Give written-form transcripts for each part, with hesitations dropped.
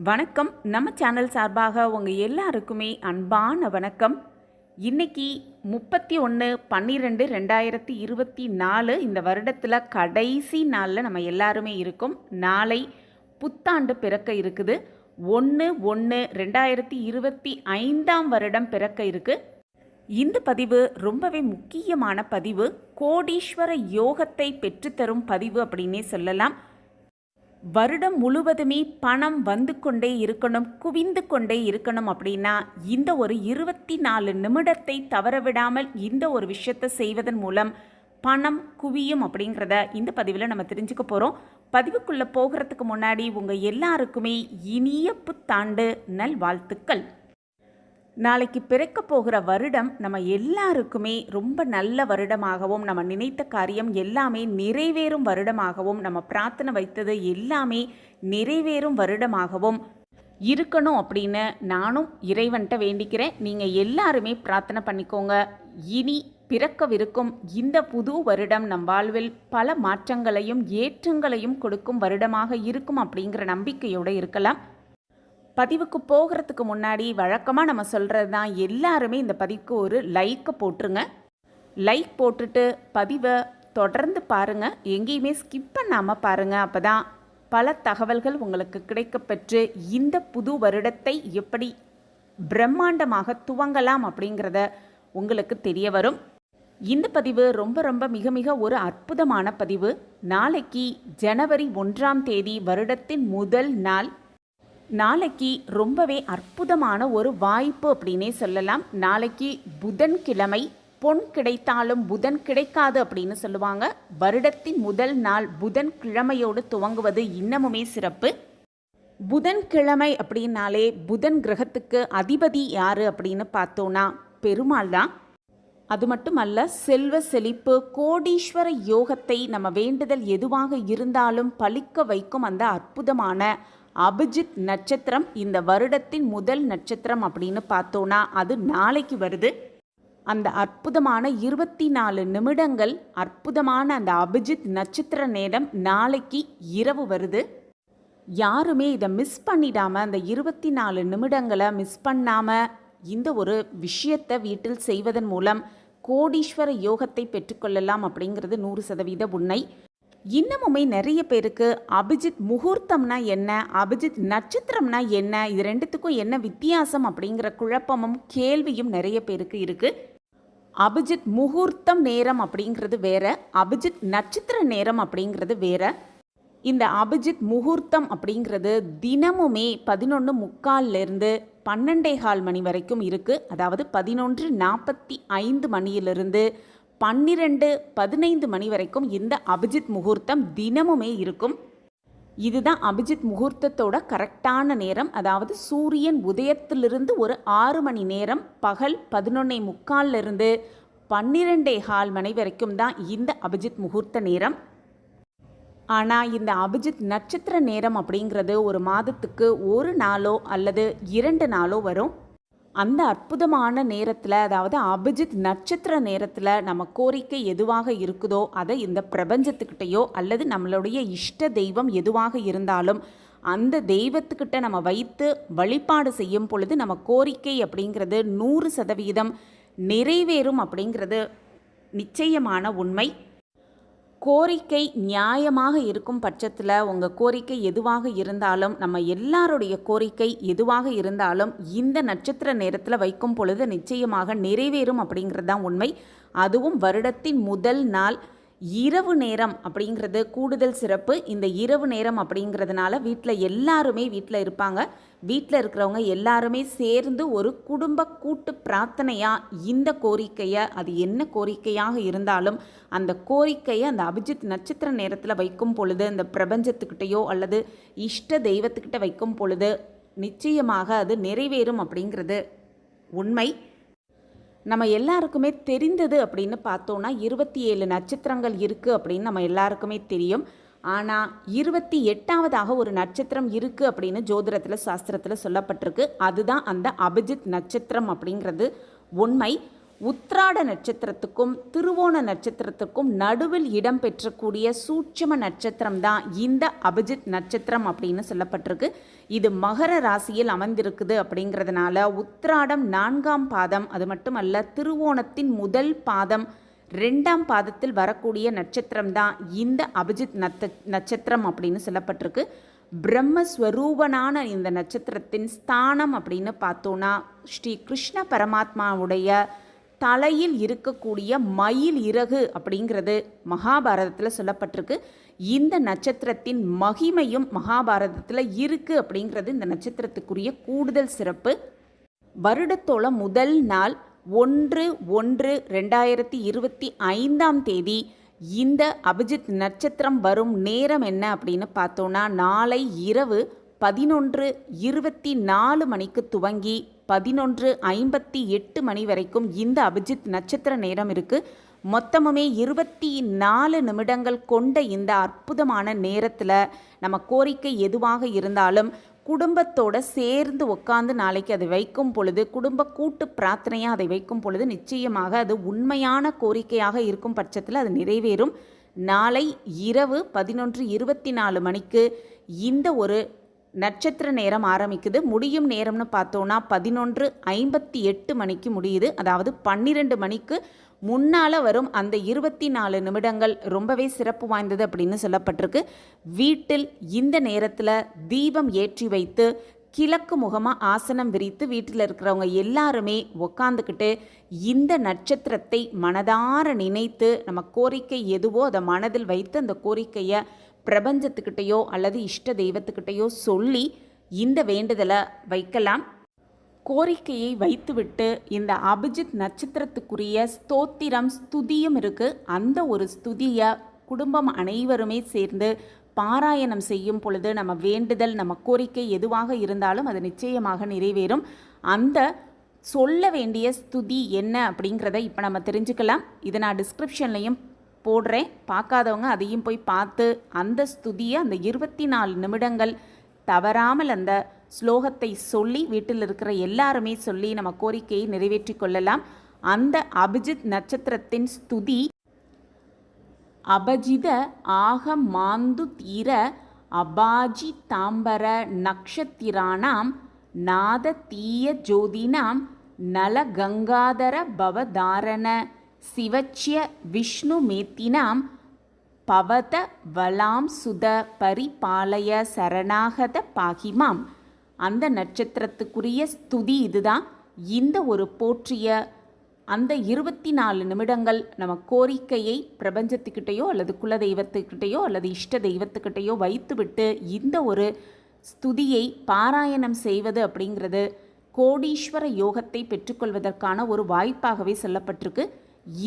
வணக்கம். நம்ம சேனல் சார்பாக உங்கள் எல்லாருக்குமே அன்பான வணக்கம். இன்னைக்கு 31/12/2024 இந்த வருடத்தில் கடைசி நாளில் நம்ம எல்லாருமே இருக்கும். நாளை புத்தாண்டு பிறக்க இருக்குது. 1/1/2025 வருடம் பிறக்க இருக்கு. இந்த பதிவு ரொம்பவே முக்கியமான பதிவு. கோடீஸ்வர யோகத்தை பெற்றுத்தரும் பதிவு அப்படின்னே சொல்லலாம். வருடம் முழுவதுமே பணம் வந்து கொண்டே இருக்கணும், குவிந்து கொண்டே இருக்கணும் அப்படின்னா இந்த ஒரு 24 நிமிடத்தை தவறவிடாமல் இந்த ஒரு விஷயத்தை செய்வதன் மூலம் பணம் குவியும் அப்படிங்கிறத இந்த பதிவில் நம்ம தெரிஞ்சுக்க போகிறோம். பதிவுக்குள்ளே போகிறதுக்கு முன்னாடி உங்கள் எல்லாருக்குமே இனிய புத்தாண்டு நல்வாழ்த்துக்கள். நாளைக்கு பிறக்க போகிற வருடம் நம்ம எல்லாருக்குமே ரொம்ப நல்ல வருடமாகவும், நம்ம நினைத்த காரியம் எல்லாமே நிறைவேறும் வருடமாகவும், நம்ம பிரார்த்தனை வைத்தது எல்லாமே நிறைவேறும் வருடமாகவும் இருக்கணும் அப்படின்னு நானும் இறைவன்கிட்ட வேண்டிக்கிறேன். நீங்கள் எல்லாருமே பிரார்த்தனை பண்ணிக்கோங்க. இனி பிறக்கவிருக்கும் இந்த புது வருடம் நம் வாழ்வில் பல மாற்றங்களையும் ஏற்றங்களையும் கொடுக்கும் வருடமாக இருக்கும் அப்படிங்கிற நம்பிக்கையோடு இருக்கலாம். பதிவுக்கு போகிறதுக்கு முன்னாடி வழக்கமாக நம்ம சொல்கிறது தான், எல்லாருமே இந்த பதிவுக்கு ஒரு லைக்கை போட்டுருங்க. லைக் போட்டுட்டு பதிவை தொடர்ந்து பாருங்கள், எங்கேயுமே ஸ்கிப் பண்ணாமல் பாருங்கள். அப்போ தான் பல தகவல்கள் உங்களுக்கு கிடைக்கப்பெற்று இந்த புது வருடத்தை எப்படி பிரம்மாண்டமாக துவங்கலாம் அப்படிங்கிறத உங்களுக்கு தெரிய வரும். இந்த பதிவு ரொம்ப மிக மிக ஒரு அற்புதமான பதிவு. நாளைக்கு ஜனவரி 1ஆம் தேதி வருடத்தின் முதல் நாள். நாளைக்கு ரொம்பவே அற்புதமான ஒரு வாய்ப்பு அப்படின்னே சொல்லலாம். நாளைக்கு புதன்கிழமை. பொன் கிடைத்தாலும் புதன் கிடைக்காது அப்படின்னு சொல்லுவாங்க. வருடத்தின் முதல் நாள் புதன்கிழமையோடு துவங்குவது இன்னமுமே சிறப்பு. புதன்கிழமை அப்படின்னாலே புதன் கிரகத்துக்கு அதிபதி யாரு அப்படின்னு பார்த்தோன்னா பெருமாள் தான். அது மட்டுமல்ல, செல்வ செழிப்பு, கோடீஸ்வர யோகத்தை நம்ம வேண்டுதல் எதுவாக இருந்தாலும் பலிக்க வைக்கும் அந்த அற்புதமான அபிஜித் நட்சத்திரம் இந்த வருடத்தின் முதல் நட்சத்திரம் அப்படின்னு பார்த்தோன்னா அது நாளைக்கு வருது. அந்த அற்புதமான 24 நிமிடங்கள், அற்புதமான அந்த அபிஜித் நட்சத்திர நேரம் நாளைக்கு இரவு வருது. யாருமே இதை மிஸ் பண்ணிடாமல், அந்த 24 நிமிடங்களை மிஸ் பண்ணாமல் இந்த ஒரு விஷயத்தை வீட்டில் செய்வதன் மூலம் கோடீஸ்வர யோகத்தை பெற்றுக்கொள்ளலாம் அப்படிங்கிறது 100% உண்மை. இன்னமுமே நிறைய பேருக்கு அபிஜித் முகூர்த்தம்னா என்ன, அபிஜித் நட்சத்திரம்னா என்ன, இது ரெண்டுத்துக்கும் என்ன வித்தியாசம் அப்படிங்கிற குழப்பமும் கேள்வியும் நிறைய பேருக்கு இருக்குது. அபிஜித் முகூர்த்தம் நேரம் அப்படிங்கிறது வேற, அபிஜித் நட்சத்திர நேரம் அப்படிங்கிறது வேற. இந்த அபிஜித் முகூர்த்தம் அப்படிங்கிறது தினமுமே 11:45 12:15 மணி வரைக்கும் இருக்குது. அதாவது 11:45 மணியிலிருந்து 12:15 மணி வரைக்கும் இந்த அபிஜித் முகூர்த்தம் தினமுமே இருக்கும். இதுதான் அபிஜித் முகூர்த்தத்தோட கரெக்டான நேரம். அதாவது சூரியன் உதயத்திலிருந்து ஒரு 6 மணி நேரம், பகல் 11:45 12:15 மணி வரைக்கும் தான் இந்த அபிஜித் முகூர்த்த நேரம். ஆனால் இந்த அபிஜித் நட்சத்திர நேரம் அப்படிங்கிறது ஒரு மாதத்துக்கு ஒரு நாளோ அல்லது 2 நாளோ வரும். அந்த அற்புதமான நேரத்தில், அதாவது அபிஜித் நட்சத்திர நேரத்தில் நம்ம கோரிக்கை எதுவாக இருக்குதோ அதை இந்த பிரபஞ்சத்துக்கிட்டையோ அல்லது நம்மளுடைய இஷ்ட தெய்வம் எதுவாக இருந்தாலும் அந்த தெய்வத்துக்கிட்ட நம்ம வைத்து வழிபாடு செய்யும் பொழுது நம்ம கோரிக்கை அப்படிங்கிறது 100% நிறைவேறும் அப்படிங்கிறது நிச்சயமான உண்மை. கோரிக்கை நியாயமாக இருக்கும் பட்சத்தில் உங்கள் கோரிக்கை எதுவாக இருந்தாலும், நம்ம எல்லாருடைய கோரிக்கை எதுவாக இருந்தாலும் இந்த நட்சத்திர நேரத்தில் வைக்கும் பொழுது நிச்சயமாக நிறைவேறும் அப்படிங்கிறது தான் உண்மை. அதுவும் வருடத்தின் முதல் நாள் இரவு நேரம் அப்படிங்கிறது கூடுதல் சிறப்பு. இந்த இரவு நேரம் அப்படிங்கிறதுனால வீட்டில் எல்லாருமே வீட்டில் இருப்பாங்க. வீட்டில் இருக்கிறவங்க எல்லாருமே சேர்ந்து ஒரு குடும்ப கூட்டு பிரார்த்தனையாக இந்த கோரிக்கையை, அது என்ன கோரிக்கையாக இருந்தாலும் அந்த கோரிக்கையை அந்த அபிஜித் நட்சத்திர நேரத்தில் வைக்கும் பொழுது இந்த பிரபஞ்சத்துக்கிட்டையோ அல்லது இஷ்ட தெய்வத்துக்கிட்ட வைக்கும் பொழுது நிச்சயமாக அது நிறைவேறும் அப்படிங்கிறது உண்மை. நம்ம எல்லாருக்குமே தெரிந்தது அப்படின்னு பார்த்தோன்னா 27 நட்சத்திரங்கள் இருக்குது அப்படின்னு நம்ம எல்லாருக்குமே தெரியும். ஆனால் 28ஆவதாக ஒரு நட்சத்திரம் இருக்குது அப்படின்னு ஜோதிடத்தில் சாஸ்திரத்தில் சொல்லப்பட்டிருக்கு. அதுதான் அந்த அபிஜித் நட்சத்திரம் அப்படிங்கிறது உண்மை. உத்திராட நட்சத்திரத்துக்கும் திருவோண நட்சத்திரத்துக்கும் நடுவில் இடம் பெற்றக்கூடிய சூட்சும நட்சத்திரம் தான் இந்த அபிஜித் நட்சத்திரம் அப்படின்னு சொல்லப்பட்டிருக்கு. இது மகர ராசியில் அமர்ந்திருக்குது அப்படிங்கிறதுனால உத்திராடம் 4ஆம் பாதம், அது மட்டுமல்ல திருவோணத்தின் முதல் பாதம் 2ஆம் பாதத்தில் வரக்கூடிய நட்சத்திரம் தான் இந்த அபிஜித் நட்சத்திரம் அப்படின்னு சொல்லப்பட்டிருக்கு. பிரம்மஸ்வரூபனான இந்த நட்சத்திரத்தின் ஸ்தானம் அப்படின்னு பார்த்தோன்னா ஸ்ரீ கிருஷ்ண பரமாத்மாவுடைய தலையில் இருக்கக்கூடிய மயில் இறகு அப்படிங்கிறது மகாபாரதத்தில் சொல்லப்பட்டிருக்கு. இந்த நட்சத்திரத்தின் மகிமையும் மகாபாரதத்தில் இருக்குது அப்படிங்கிறது இந்த நட்சத்திரத்துக்குரிய கூடுதல் சிறப்பு. வருடத்தோட முதல் நாள் 1/1/2025 இந்த அபிஜித் நட்சத்திரம் வரும் நேரம் என்ன அப்படின்னு பார்த்தோன்னா நாளை இரவு 11:24 மணிக்கு துவங்கி 11:58 மணி வரைக்கும் இந்த அபிஜித் நட்சத்திர நேரம் இருக்குது. மொத்தமுமே 24 நிமிடங்கள் கொண்ட இந்த அற்புதமான நேரத்தில் நம்ம கோரிக்கை எதுவாக இருந்தாலும் குடும்பத்தோடு சேர்ந்து உட்காந்து நாளைக்கு அதை வைக்கும் பொழுது, குடும்ப கூட்டு பிரார்த்தனையாக அதை வைக்கும் பொழுது நிச்சயமாக அது உண்மையான கோரிக்கையாக இருக்கும் பட்சத்தில் அது நிறைவேறும். நாளை இரவு 11:24 மணிக்கு இந்த ஒரு நட்சத்திர நேரம் ஆரம்பிக்குது. முடியும் நேரம்னு பார்த்தோன்னா 11:58 மணிக்கு முடியுது. அதாவது 12 மணிக்கு முன்னால் வரும் அந்த 24 நிமிடங்கள் ரொம்பவே சிறப்பு வாய்ந்தது அப்படின்னு சொல்லப்பட்டிருக்கு. வீட்டில் இந்த நேரத்தில் தீபம் ஏற்றி வைத்து கிழக்கு முகமாக ஆசனம் விரித்து வீட்டில் இருக்கிறவங்க எல்லாருமே உக்காந்துக்கிட்டு இந்த நட்சத்திரத்தை மனதார நினைத்து நம்ம கோரிக்கை எதுவோ அதை மனதில் வைத்து அந்த கோரிக்கையை பிரபஞ்சத்துக்கிட்டையோ அல்லது இஷ்ட தெய்வத்துக்கிட்டையோ சொல்லி இந்த வேண்டுதலை வைக்கலாம். கோரிக்கையை வைத்துவிட்டு இந்த அபிஜித் நட்சத்திரத்துக்குரிய ஸ்தோத்திரம் ஸ்துதியும் இருக்குது. அந்த ஒரு ஸ்துதியை குடும்பம் அனைவருமே சேர்ந்து பாராயணம் செய்யும் பொழுது நம்ம வேண்டுதல், நம்ம கோரிக்கை எதுவாக இருந்தாலும் அது நிச்சயமாக நிறைவேறும். அந்த சொல்ல வேண்டிய ஸ்துதி என்ன அப்படிங்கிறத இப்போ நம்ம தெரிஞ்சுக்கலாம். இதை நான் டிஸ்கிரிப்ஷன்லையும் போடுறேன். பார்க்காதவங்க அதையும் போய் பார்த்து அந்த ஸ்துதியை அந்த 24 நிமிடங்கள் தவறாமல் அந்த ஸ்லோகத்தை சொல்லி வீட்டில் இருக்கிற எல்லாருமே சொல்லி நம்ம கோரிக்கையை நிறைவேற்றி கொள்ளலாம். அந்த அபிஜித் நட்சத்திரத்தின் ஸ்துதி அபஜித ஆக மாந்து தீர அபாஜி தாம்பர நக்ஷத்திரானாம் நாத தீய ஜோதினாம் நல கங்காதர பவதாரண சிவச்சிய விஷ்ணு மேத்தினாம் பவத வலாம் சுத பரிபாலய சரணாகத பாகிமாம். அந்த நட்சத்திரத்துக்குரிய ஸ்துதி இதுதான். இந்த ஒரு போற்றிய அந்த 24 நிமிடங்கள் நம்ம கோரிக்கையை பிரபஞ்சத்துக்கிட்டேயோ அல்லது குலதெய்வத்துக்கிட்டேயோ அல்லது இஷ்ட தெய்வத்துக்கிட்டேயோ வைத்துவிட்டு இந்த ஒரு ஸ்துதியை பாராயணம் செய்வது அப்படிங்கிறது கோடீஸ்வர யோகத்தை பெற்றுக்கொள்வதற்கான ஒரு வாய்ப்பாகவே சொல்லப்பட்டிருக்கு.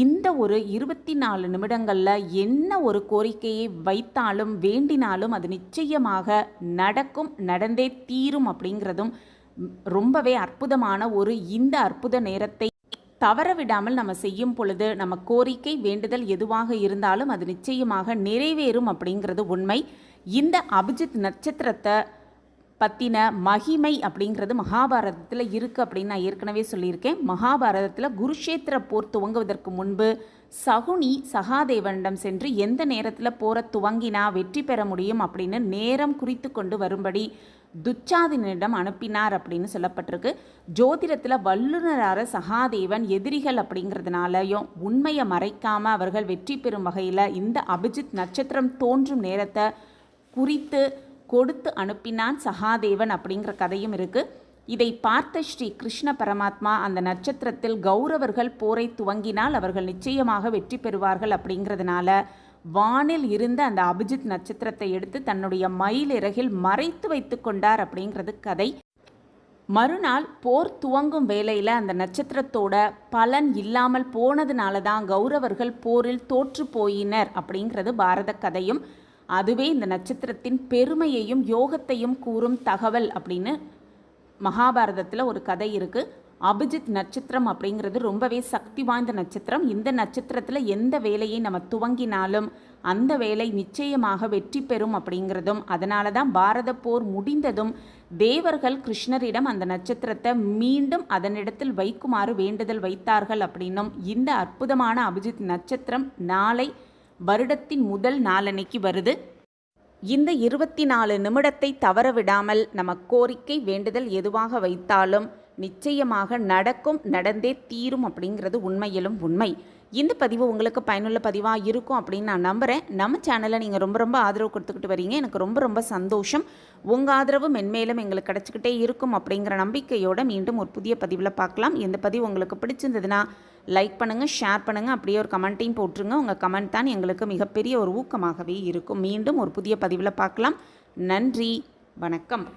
இந்த ஒரு 24 நிமிடங்களில் என்ன ஒரு கோரிக்கையை வைத்தாலும் வேண்டினாலும் அது நிச்சயமாக நடக்கும், நடந்தே தீரும் அப்படிங்கிறதும் ரொம்பவே அற்புதமான ஒரு இந்த அற்புத நேரத்தை தவறவிடாமல் நம்ம செய்யும் பொழுது நம்ம கோரிக்கை வேண்டுதல் எதுவாக இருந்தாலும் அது நிச்சயமாக நிறைவேறும் அப்படிங்கிறது உண்மை. இந்த அபிஜித் நட்சத்திரத்தை பற்றின மகிமை அப்படிங்கிறது மகாபாரதத்தில் இருக்குது அப்படின்னு நான் ஏற்கனவே சொல்லியிருக்கேன். மகாபாரதத்தில் குருஷேத்திர போர் துவங்குவதற்கு முன்பு சகுனி சகாதேவனிடம் சென்று எந்த நேரத்தில் போரை துவங்கினா வெற்றி பெற முடியும் அப்படின்னு நேரம் குறித்து கொண்டு வரும்படி துச்சாதனிடம் அனுப்பினார் அப்படின்னு சொல்லப்பட்டிருக்கு. ஜோதிடத்தில் வல்லுநரான சகாதேவன் எதிரிகள் அப்படிங்கிறதுனாலையும் உண்மையை மறைக்காமல் அவர்கள் வெற்றி பெறும் வகையில் இந்த அபிஜித் நட்சத்திரம் தோன்றும் நேரத்தை குறித்து கொடுத்து அனுப்பினான் சகாதேவன் அப்படிங்கிற கதையும் இருக்குது. இதை பார்த்த ஸ்ரீ கிருஷ்ண பரமாத்மா அந்த நட்சத்திரத்தில் கௌரவர்கள் போரை துவங்கினால் அவர்கள் நிச்சயமாக வெற்றி பெறுவார்கள் அப்படிங்கிறதுனால வானில் இருந்த அந்த அபிஜித் நட்சத்திரத்தை எடுத்து தன்னுடைய மயிலிறகில் மறைத்து வைத்து கொண்டார் அப்படிங்கிறது கதை. மறுநாள் போர் துவங்கும் வேளையில் அந்த நட்சத்திரத்தோட பலன் இல்லாமல் போனதுனால தான் கௌரவர்கள் போரில் தோற்று போயினர் அப்படிங்கிறது பாரத கதையும். அதுவே இந்த நட்சத்திரத்தின் பெருமையையும் யோகத்தையும் கூறும் தகவல் அப்படின்னு மகாபாரதத்தில் ஒரு கதை இருக்குது. அபிஜித் நட்சத்திரம் அப்படிங்கிறது ரொம்பவே சக்தி வாய்ந்த நட்சத்திரம். இந்த நட்சத்திரத்தில் எந்த வேலையை நம்ம துவங்கினாலும் அந்த வேலை நிச்சயமாக வெற்றி பெறும் அப்படிங்கிறதும், அதனால தான் பாரத போர் முடிந்ததும் தேவர்கள் கிருஷ்ணரிடம் அந்த நட்சத்திரத்தை மீண்டும் அதனிடத்தில் வைக்குமாறு வேண்டுதல் வைத்தார்கள் அப்படின்னும், இந்த அற்புதமான அபிஜித் நட்சத்திரம் நாளை வருடத்தின் முதல் நாளன்னைக்கு வருது. இந்த 24 நிமிடத்தை தவற விடாமல் நம்ம கோரிக்கை வேண்டுதல் எதுவாக வைத்தாலும் நிச்சயமாக நடக்கும், நடந்தே தீரும் அப்படிங்கிறது உண்மையிலும் உண்மை. இந்த பதிவு உங்களுக்கு பயனுள்ள பதிவாக இருக்கும் அப்படின்னு நான் நம்புகிறேன். நம்ம சேனலை நீங்கள் ரொம்ப ரொம்ப ஆதரவு கொடுத்துக்கிட்டு வரீங்க, எனக்கு ரொம்ப ரொம்ப சந்தோஷம். உங்கள் ஆதரவு மென்மேலும் எங்களுக்கு கிடச்சிக்கிட்டே இருக்கும் அப்படிங்கிற நம்பிக்கையோடு மீண்டும் ஒரு புதிய பதிவில் பார்க்கலாம். இந்த பதிவு உங்களுக்கு பிடிச்சிருந்ததுன்னா லைக் பண்ணுங்கள், ஷேர் பண்ணுங்கள், அப்படியே ஒரு கமெண்ட்டையும் போட்டுருங்க. உங்கள் கமெண்ட் தான் எங்களுக்கு மிகப்பெரிய ஒரு ஊக்கமாகவே இருக்கும். மீண்டும் ஒரு புதிய பதிவில் பார்க்கலாம். நன்றி, வணக்கம்.